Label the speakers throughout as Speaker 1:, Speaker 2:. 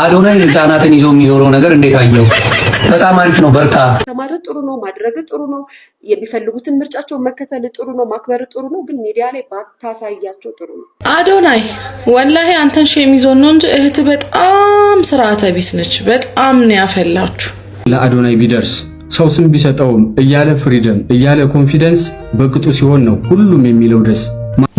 Speaker 1: አዶናይ ህፃናትን ይዞ የሚዞረው ነገር እንዴት አየው? በጣም አሪፍ ነው። በርታ።
Speaker 2: ተማሪ ጥሩ ነው፣ ማድረግ ጥሩ ነው፣ የሚፈልጉትን ምርጫቸውን መከተል ጥሩ ነው፣ ማክበር ጥሩ ነው። ግን ሚዲያ ላይ ባታሳያቸው ጥሩ ነው።
Speaker 3: አዶናይ ወላሂ አንተን ሼም ይዞ ነው እንጂ እህት በጣም ስርዓተ ቢስ ነች። በጣም ነው ያፈላችሁ።
Speaker 4: ለአዶናይ ቢደርስ ሰው ስም ቢሰጠውም እያለ ፍሪደም እያለ ኮንፊደንስ በቅጡ ሲሆን ነው ሁሉም የሚለው ደስ።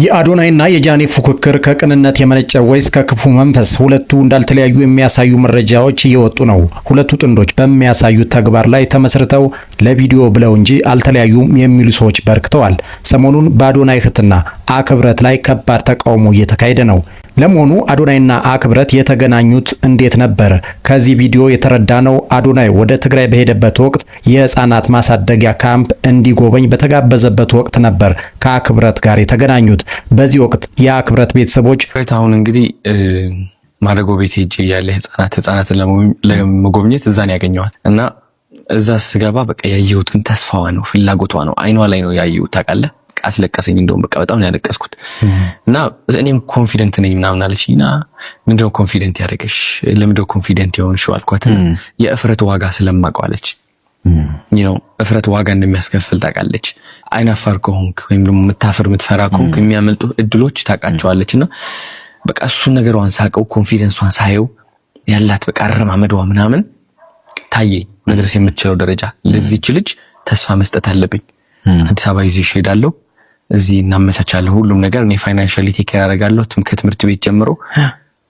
Speaker 5: የአዶናይና የጃኒ ፉክክር ከቅንነት የመነጨ ወይስ ከክፉ መንፈስ? ሁለቱ እንዳልተለያዩ የሚያሳዩ መረጃዎች እየወጡ ነው። ሁለቱ ጥንዶች በሚያሳዩት ተግባር ላይ ተመስርተው ለቪዲዮ ብለው እንጂ አልተለያዩም የሚሉ ሰዎች በርክተዋል። ሰሞኑን በአዶናይ እህትና አክብረት ላይ ከባድ ተቃውሞ እየተካሄደ ነው። ለመሆኑ አዶናይና አክብረት የተገናኙት እንዴት ነበር? ከዚህ ቪዲዮ የተረዳነው አዶናይ ወደ ትግራይ በሄደበት ወቅት የህፃናት ማሳደጊያ ካምፕ እንዲጎበኝ በተጋበዘበት ወቅት ነበር ከአክብረት ጋር የተገናኙት። በዚህ ወቅት የአክብረት ቤተሰቦች
Speaker 6: አሁን እንግዲህ ማደጎ ቤት ሄጄ ያለ ህፃናትን ለመጎብኘት እዛን ያገኘዋት እና እዛ ስገባ በቃ ያየሁትን ተስፋዋ ነው፣ ፍላጎቷ ነው፣ አይኗ ላይ ነው ያየሁት። ታውቃለህ አስለቀሰኝ። እንደውም በቃ በጣም ነው ያለቀስኩት። እና እኔም ኮንፊደንት ነኝ ምናምን አለችኝና ምንድነው ኮንፊደንት ያደረገሽ? ለምንድነው ኮንፊደንት የሆንሽው አልኳት። የእፍረት ዋጋ ስለማውቀው አለች። እፍረት ዋጋ እንደሚያስከፍል ታውቃለች። አይናፋር ከሆንክ ወይም ደግሞ የምትፈራ ከሆንክ የሚያመልጡ እድሎች ታውቃቸዋለችና በቃ እሱን ነገሯን ሳቀው፣ ኮንፊደንሷን ሳየው ያላት በቃ አረማመዷ ምናምን ታየኝ። መድረስ የምትችለው ደረጃ ለዚህች ልጅ ተስፋ መስጠት አለብኝ። አዲስ አበባ ይዤ እሄዳለሁ፣ እዚህ እናመቻቻለን ሁሉም ነገር፣ እኔ ፋይናንሻሊ ቴክ ኬር አደርጋለሁ፣ ከትምህርት ቤት ጀምሮ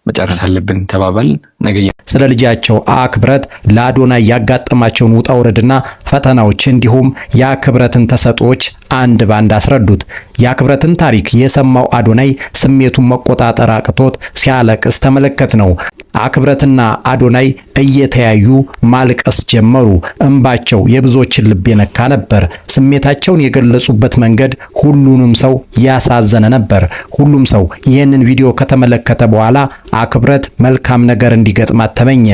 Speaker 6: መጨረስ አለብን ተባባልን። ነገ
Speaker 5: ስለ ልጃቸው አክብረት ለአዶናይ ያጋጠማቸውን ውጣ ውረድና ፈተናዎች እንዲሁም የአክብረትን ተሰጦች አንድ ባንድ አስረዱት። የአክብረትን ታሪክ የሰማው አዶናይ ስሜቱን መቆጣጠር አቅቶት ሲያለቅስ ተመለከት ነው። አክብረትና አዶናይ እየተያዩ ማልቀስ ጀመሩ። እንባቸው የብዙዎችን ልብ የነካ ነበር። ስሜታቸውን የገለጹበት መንገድ ሁሉንም ሰው ያሳዘነ ነበር። ሁሉም ሰው ይህንን ቪዲዮ ከተመለከተ በኋላ አክብረት መልካም ነገር እንዲገጥማት ተመኘ።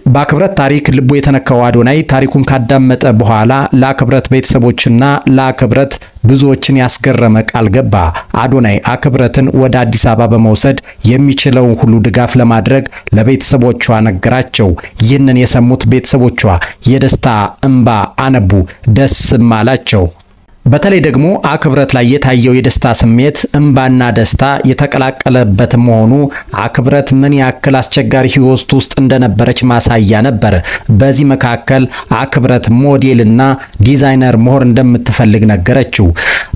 Speaker 5: በአክብረት ታሪክ ልቡ የተነካው አዶናይ ታሪኩን ካዳመጠ በኋላ ለአክብረት ቤተሰቦችና ለአክብረት ብዙዎችን ያስገረመ ቃል ገባ። አዶናይ አክብረትን ወደ አዲስ አበባ በመውሰድ የሚችለውን ሁሉ ድጋፍ ለማድረግ ለቤተሰቦቿ ነገራቸው። ይህንን የሰሙት ቤተሰቦቿ የደስታ እንባ አነቡ፣ ደስም አላቸው። በተለይ ደግሞ አክብረት ላይ የታየው የደስታ ስሜት እንባና ደስታ የተቀላቀለበት መሆኑ አክብረት ምን ያክል አስቸጋሪ ሕይወት ውስጥ እንደነበረች ማሳያ ነበር። በዚህ መካከል አክብረት ሞዴልና ዲዛይነር መሆን እንደምትፈልግ ነገረችው።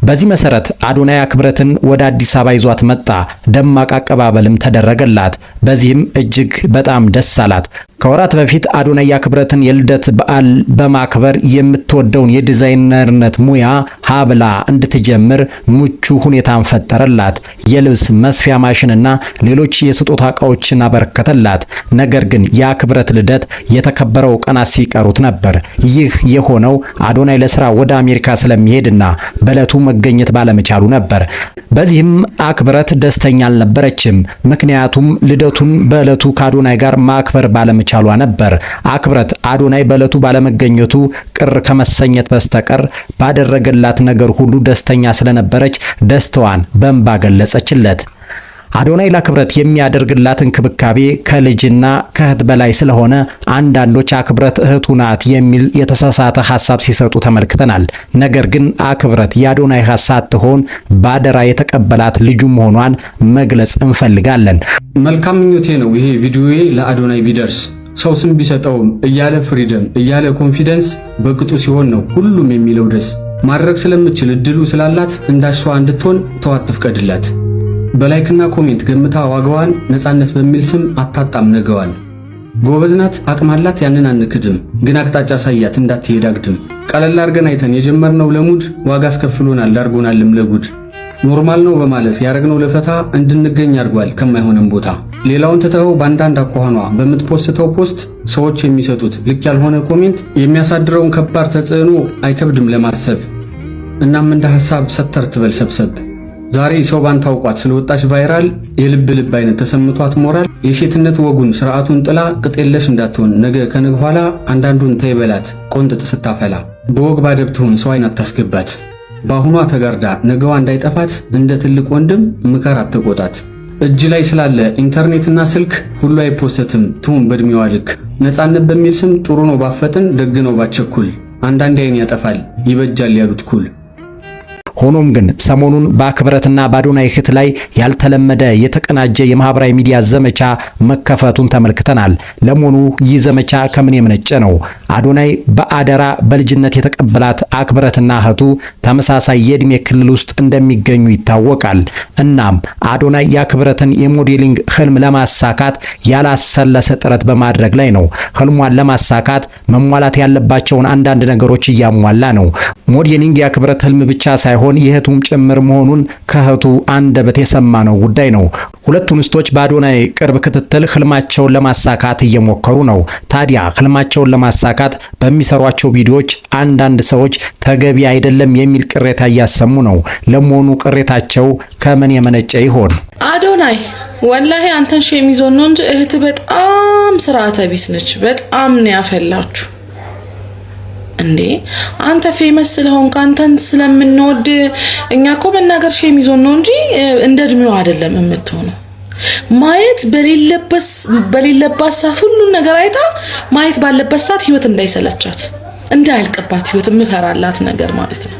Speaker 5: በዚህ መሰረት አዶናይ አክብረትን ወደ አዲስ አበባ ይዟት መጣ። ደማቅ አቀባበልም ተደረገላት። በዚህም እጅግ በጣም ደስ አላት። ከወራት በፊት አዶናይ አክብረትን የልደት በዓል በማክበር የምትወደውን የዲዛይነርነት ሙያ ሀብላ እንድትጀምር ምቹ ሁኔታን ፈጠረላት። የልብስ መስፊያ ማሽንና ሌሎች የስጦታ ዕቃዎችን አበረከተላት። ነገር ግን የአክብረት ልደት የተከበረው ቀናት ሲቀሩት ነበር። ይህ የሆነው አዶናይ ለስራ ወደ አሜሪካ ስለሚሄድና በዕለቱ መገኘት ባለመቻሉ ነበር። በዚህም አክብረት ደስተኛ አልነበረችም። ምክንያቱም ልደቱን በዕለቱ ከአዶናይ ጋር ማክበር ባለመቻሏ ነበር። አክብረት አዶናይ በዕለቱ ባለመገኘቱ ቅር ከመሰኘት በስተቀር ባደረገላት ነገር ሁሉ ደስተኛ ስለነበረች ደስታዋን በእንባ ገለጸችለት። አዶናይ ለአክብረት የሚያደርግላት እንክብካቤ ከልጅና ከእህት በላይ ስለሆነ አንዳንዶች አክብረት እህቱ ናት የሚል የተሳሳተ ሐሳብ ሲሰጡ ተመልክተናል። ነገር ግን አክብረት የአዶናይ ሐሳብ ትሆን ባደራ የተቀበላት ልጁ መሆኗን መግለጽ እንፈልጋለን።
Speaker 4: መልካም ምኞቴ ነው ይሄ ቪዲዮዬ ለአዶናይ ቢደርስ ሰው ስም ቢሰጠውም እያለ ፍሪደም እያለ ኮንፊደንስ በቅጡ ሲሆን ነው ሁሉም የሚለው ደስ። ማድረግ ስለምችል እድሉ ስላላት እንዳሻዋ እንድትሆን ተዋት ትፍቀድላት። በላይክና ኮሜንት ገምታ ዋጋዋን ነፃነት በሚል ስም አታጣም ነገዋን። ጎበዝናት አቅማላት ያንን አንክድም፣ ግን አቅጣጫ ሳያት እንዳትሄድ አግድም። ቀለል አርገን አይተን የጀመርነው ለሙድ ዋጋ አስከፍሎናል ዳርጎናልም ለጉድ። ኖርማል ነው በማለት ያረግነው ለፈታ እንድንገኝ አድርጓል ከማይሆንም ቦታ። ሌላውን ተተው ባንዳንድ አኳኋኗ በምትፖስተው ፖስት ሰዎች የሚሰጡት ልክ ያልሆነ ኮሜንት የሚያሳድረውን ከባድ ተጽዕኖ አይከብድም ለማሰብ። እናም እንደ ሐሳብ ሰተር ትበል ሰብሰብ። ዛሬ ሰው ባንታውቋት ስለወጣች ቫይራል የልብ ልብ አይነት ተሰምቷት ሞራል የሴትነት ወጉን ስርዓቱን ጥላ ቅጤለሽ እንዳትሆን ነገ ከነገ ኋላ አንዳንዱን ተይበላት ቆንጥጥ ስታፈላ። በወግ ባደብ ትሆን ሰው አይን አታስገባት። በአሁኗ ተጋርዳ ነገዋ እንዳይጠፋት እንደ ትልቅ ወንድም ምከር አትቆጣት። እጅ ላይ ስላለ ኢንተርኔትና ስልክ ሁሉ አይፖስትም ትሁን በእድሜዋ ልክ። ነፃነት በሚል ስም ጥሩ ነው ባፈጥን ደግ ነው ባቸኩል። አንዳንዴ አይን ያጠፋል ይበጃል ያሉት ኩል።
Speaker 5: ሆኖም ግን ሰሞኑን በአክብረትና በአዶናይ እህት ላይ ያልተለመደ የተቀናጀ የማህበራዊ ሚዲያ ዘመቻ መከፈቱን ተመልክተናል። ለመሆኑ ይህ ዘመቻ ከምን የመነጨ ነው? አዶናይ በአደራ በልጅነት የተቀበላት አክብረትና እህቱ ተመሳሳይ የእድሜ ክልል ውስጥ እንደሚገኙ ይታወቃል። እናም አዶናይ የአክብረትን የሞዴሊንግ ህልም ለማሳካት ያላሰለሰ ጥረት በማድረግ ላይ ነው። ህልሟን ለማሳካት መሟላት ያለባቸውን አንዳንድ ነገሮች እያሟላ ነው። ሞዴሊንግ የአክብረት ህልም ብቻ ሳይሆን የእህቱም ጭምር መሆኑን ከእህቱ አንደበት የሰማነው ጉዳይ ነው። ሁለቱ እንስቶች በአዶናይ ቅርብ ክትትል ህልማቸውን ለማሳካት እየሞከሩ ነው። ታዲያ ህልማቸውን ለማሳካት በሚሰሯቸው ቪዲዮዎች አንዳንድ ሰዎች ተገቢ አይደለም የሚል ቅሬታ እያሰሙ ነው። ለመሆኑ ቅሬታቸው ከምን የመነጨ ይሆን?
Speaker 3: አዶናይ ወላሂ አንተን ሼም ይዞን ነው እንጂ እህት በጣም ስርዓተ ቢስ ነች። በጣም ነው ያፈላችሁ እንዴ! አንተ ፌመስ ስለሆንክ አንተን ስለምንወድ እኛ እኮ መናገር ሼም ይዞን ነው እንጂ እንደ እድሜው አይደለም የምትሆነው። ማየት በሌለባት ሰዓት ሁሉን ነገር አይታ ማየት ባለበት ሰዓት ህይወት እንዳይሰለቻት እንዳያልቅባት ህይወት የምፈራላት ነገር ማለት ነው።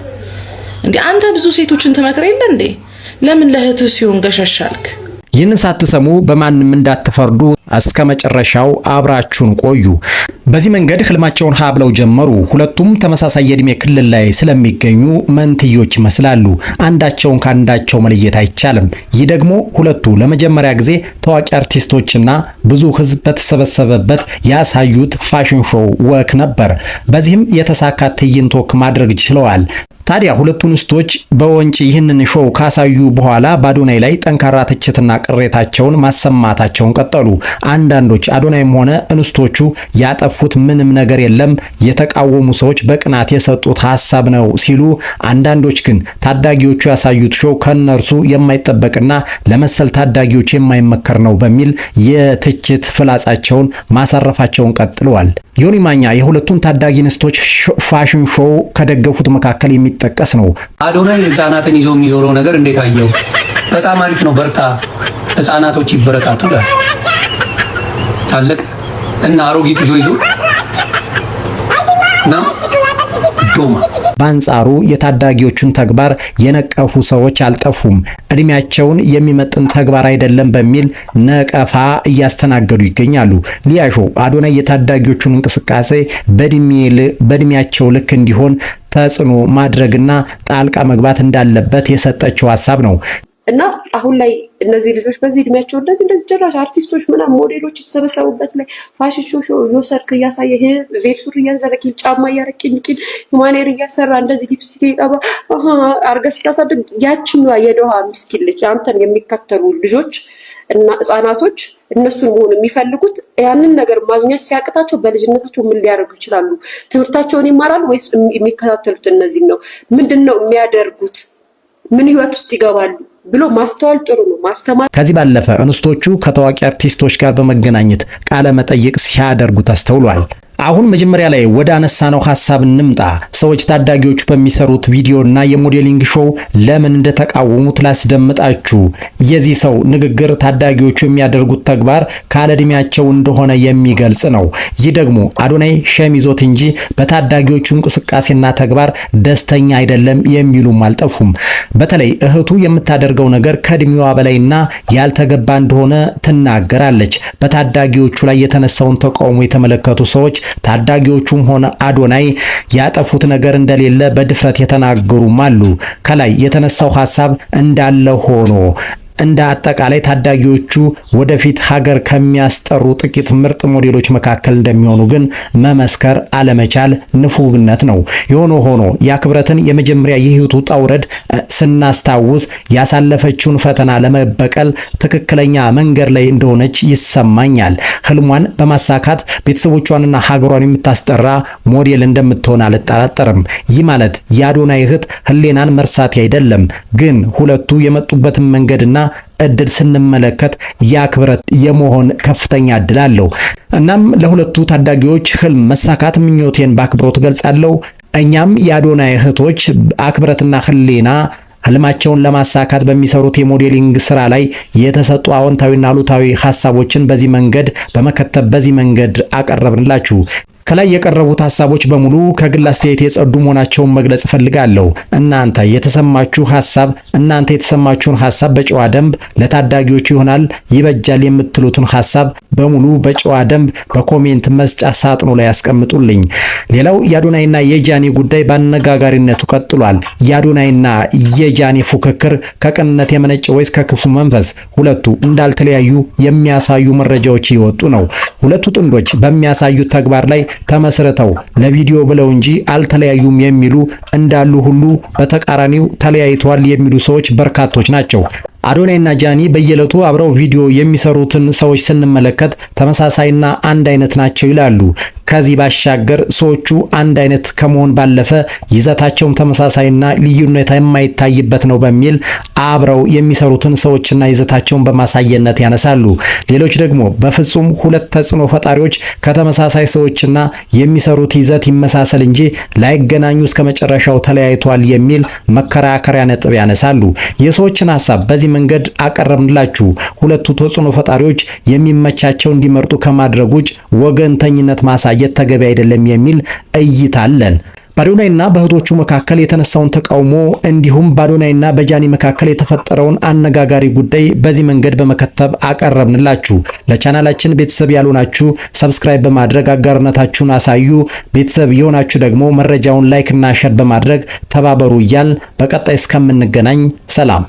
Speaker 3: እንዴ አንተ ብዙ ሴቶችን ትመክር የለ እንዴ? ለምን ለእህትህ ሲሆን ገሸሻልክ?
Speaker 5: ይህንን ሳትሰሙ በማንም እንዳትፈርዱ እስከ መጨረሻው አብራችሁን ቆዩ። በዚህ መንገድ ህልማቸውን ሀብለው ጀመሩ። ሁለቱም ተመሳሳይ የእድሜ ክልል ላይ ስለሚገኙ መንትዮች ይመስላሉ። አንዳቸውን ከአንዳቸው መለየት አይቻልም። ይህ ደግሞ ሁለቱ ለመጀመሪያ ጊዜ ታዋቂ አርቲስቶችና ብዙ ህዝብ በተሰበሰበበት ያሳዩት ፋሽን ሾው ወክ ነበር። በዚህም የተሳካ ትዕይንት ወክ ማድረግ ችለዋል። ታዲያ ሁለቱ እንስቶች በወንጪ ይህንን ሾው ካሳዩ በኋላ በአዶናይ ላይ ጠንካራ ትችትና ቅሬታቸውን ማሰማታቸውን ቀጠሉ። አንዳንዶች አዶናይም ሆነ እንስቶቹ ያጠፉት ምንም ነገር የለም፣ የተቃወሙ ሰዎች በቅናት የሰጡት ሐሳብ ነው ሲሉ፣ አንዳንዶች ግን ታዳጊዎቹ ያሳዩት ሾው ከነርሱ የማይጠበቅና ለመሰል ታዳጊዎች የማይመከር ነው በሚል የትችት ፍላጻቸውን ማሳረፋቸውን ቀጥለዋል። ዮኒ ማኛ የሁለቱን ታዳጊ እንስቶች ፋሽን ሾው ከደገፉት መካከል የሚጠቀስ ነው።
Speaker 1: አዶናይ ህፃናትን ይዞ የሚዞረው ነገር እንዴት አየው? በጣም አሪፍ ነው፣ በርታ፣ ህፃናቶች ይበረታቱ ይላል። ታለቅ እና አሮጊት ይዞ እና ዶማ።
Speaker 5: በአንጻሩ የታዳጊዎቹን ተግባር የነቀፉ ሰዎች አልጠፉም። እድሜያቸውን የሚመጥን ተግባር አይደለም በሚል ነቀፋ እያስተናገዱ ይገኛሉ። ሊያሾ አዶናይ የታዳጊዎቹን እንቅስቃሴ በእድሜያቸው ልክ እንዲሆን ተጽዕኖ ማድረግና ጣልቃ መግባት እንዳለበት የሰጠችው ሐሳብ ነው።
Speaker 2: እና አሁን ላይ እነዚህ ልጆች በዚህ እድሜያቸው እንደዚህ ጭራሽ አርቲስቶች ምናምን ሞዴሎች የተሰበሰቡበት ላይ ፋሽን ሾው የወሰድክ እያሳየ ቬል ሱሪ እያደረግ ጫማ እያረቅን ሁማኔር እያሰራ እንደዚህ ሊፕስቲክ ይቀባ አርገስ ስታሳድግ ያችኛዋ የደሃ ምስኪን ልጅ አንተን የሚከተሉ ልጆች እና ህጻናቶች እነሱን መሆን የሚፈልጉት ያንን ነገር ማግኘት ሲያቅታቸው በልጅነታቸው ምን ሊያደርጉ ይችላሉ? ትምህርታቸውን ይማራሉ ወይስ የሚከታተሉት እነዚህ ነው? ምንድነው የሚያደርጉት? ምን ህይወት ውስጥ ይገባሉ ብሎ ማስተዋል ጥሩ ነው። ማስተማር
Speaker 5: ከዚህ ባለፈ እንስቶቹ ከታዋቂ አርቲስቶች ጋር በመገናኘት ቃለ መጠይቅ ሲያደርጉ ተስተውሏል። አሁን መጀመሪያ ላይ ወደ አነሳነው ሐሳብ እንምጣ። ሰዎች ታዳጊዎቹ በሚሰሩት ቪዲዮና የሞዴሊንግ ሾው ለምን እንደተቃወሙት ላስደምጣችሁ። የዚህ ሰው ንግግር ታዳጊዎቹ የሚያደርጉት ተግባር ካለእድሜያቸው እንደሆነ የሚገልጽ ነው። ይህ ደግሞ አዶናይ ሼም ይዞት እንጂ በታዳጊዎቹ እንቅስቃሴና ተግባር ደስተኛ አይደለም የሚሉም አልጠፉም። በተለይ እህቱ የምታደርገው ነገር ከእድሜዋ በላይና ያልተገባ እንደሆነ ትናገራለች። በታዳጊዎቹ ላይ የተነሳውን ተቃውሞ የተመለከቱ ሰዎች ታዳጊዎቹም ሆነ አዶናይ ያጠፉት ነገር እንደሌለ በድፍረት የተናገሩም አሉ። ከላይ የተነሳው ሐሳብ እንዳለ ሆኖ እንደ አጠቃላይ ታዳጊዎቹ ወደፊት ሀገር ከሚያስጠሩ ጥቂት ምርጥ ሞዴሎች መካከል እንደሚሆኑ ግን መመስከር አለመቻል ንፉግነት ነው። የሆነ ሆኖ የአክብረትን የመጀመሪያ የህይወት ውጣ ውረድ ስናስታውስ ያሳለፈችውን ፈተና ለመበቀል ትክክለኛ መንገድ ላይ እንደሆነች ይሰማኛል። ህልሟን በማሳካት ቤተሰቦቿንና ሀገሯን የምታስጠራ ሞዴል እንደምትሆን አልጠራጠርም። ይህ ማለት የአዶናይ እህት ህሌናን መርሳት አይደለም። ግን ሁለቱ የመጡበትን መንገድና እድል ስንመለከት የአክብረት የመሆን ከፍተኛ እድል አለው። እናም ለሁለቱ ታዳጊዎች ህልም መሳካት ምኞቴን በአክብሮት ገልጻለሁ። እኛም የአዶናይ እህቶች አክብረትና ህሌና ህልማቸውን ለማሳካት በሚሰሩት የሞዴሊንግ ስራ ላይ የተሰጡ አዎንታዊና አሉታዊ ሐሳቦችን በዚህ መንገድ በመከተብ በዚህ መንገድ አቀረብንላችሁ። ከላይ የቀረቡት ሐሳቦች በሙሉ ከግል አስተያየት የጸዱ መሆናቸውን መግለጽ እፈልጋለሁ። እናንተ የተሰማችሁን ሐሳብ በጨዋ ደንብ ለታዳጊዎቹ ይሆናል ይበጃል የምትሉትን ሐሳብ በሙሉ በጨዋ ደንብ በኮሜንት መስጫ ሳጥኑ ላይ ያስቀምጡልኝ። ሌላው የአዶናይና የጃኒ ጉዳይ በአነጋጋሪነቱ ቀጥሏል። የአዶናይና የጃኒ ፉክክር ከቅንነት የመነጨ ወይስ ከክፉ መንፈስ? ሁለቱ እንዳልተለያዩ የሚያሳዩ መረጃዎች እየወጡ ነው። ሁለቱ ጥንዶች በሚያሳዩት ተግባር ላይ ተመስርተው ለቪዲዮ ብለው እንጂ አልተለያዩም የሚሉ እንዳሉ ሁሉ በተቃራኒው ተለያይተዋል የሚሉ ሰዎች በርካቶች ናቸው። አዶናይና ጃኒ በየዕለቱ አብረው ቪዲዮ የሚሰሩትን ሰዎች ስንመለከት ተመሳሳይና አንድ አይነት ናቸው ይላሉ። ከዚህ ባሻገር ሰዎቹ አንድ አይነት ከመሆን ባለፈ ይዘታቸውም ተመሳሳይና ልዩነት የማይታይበት ነው በሚል አብረው የሚሰሩትን ሰዎችና ይዘታቸውን በማሳየነት ያነሳሉ። ሌሎች ደግሞ በፍጹም ሁለት ተጽዕኖ ፈጣሪዎች ከተመሳሳይ ሰዎችና የሚሰሩት ይዘት ይመሳሰል እንጂ ላይገናኙ እስከ መጨረሻው ተለያይቷል የሚል መከራከሪያ ነጥብ ያነሳሉ። የሰዎችን ሐሳብ በዚህ መንገድ አቀረብንላችሁ። ሁለቱ ተጽዕኖ ፈጣሪዎች የሚመቻቸው እንዲመርጡ ከማድረግ ውጭ ወገንተኝነት ማሳየት ተገቢ አይደለም የሚል እይታ አለን። በአዶናይና በእህቶቹ መካከል የተነሳውን ተቃውሞ እንዲሁም በአዶናይና በጃኒ መካከል የተፈጠረውን አነጋጋሪ ጉዳይ በዚህ መንገድ በመከተብ አቀረብንላችሁ። ለቻናላችን ቤተሰብ ያልሆናችሁ ሰብስክራይብ በማድረግ አጋርነታችሁን አሳዩ። ቤተሰብ የሆናችሁ ደግሞ መረጃውን ላይክ እና ሼር በማድረግ ተባበሩ እያል በቀጣይ እስከምንገናኝ ሰላም።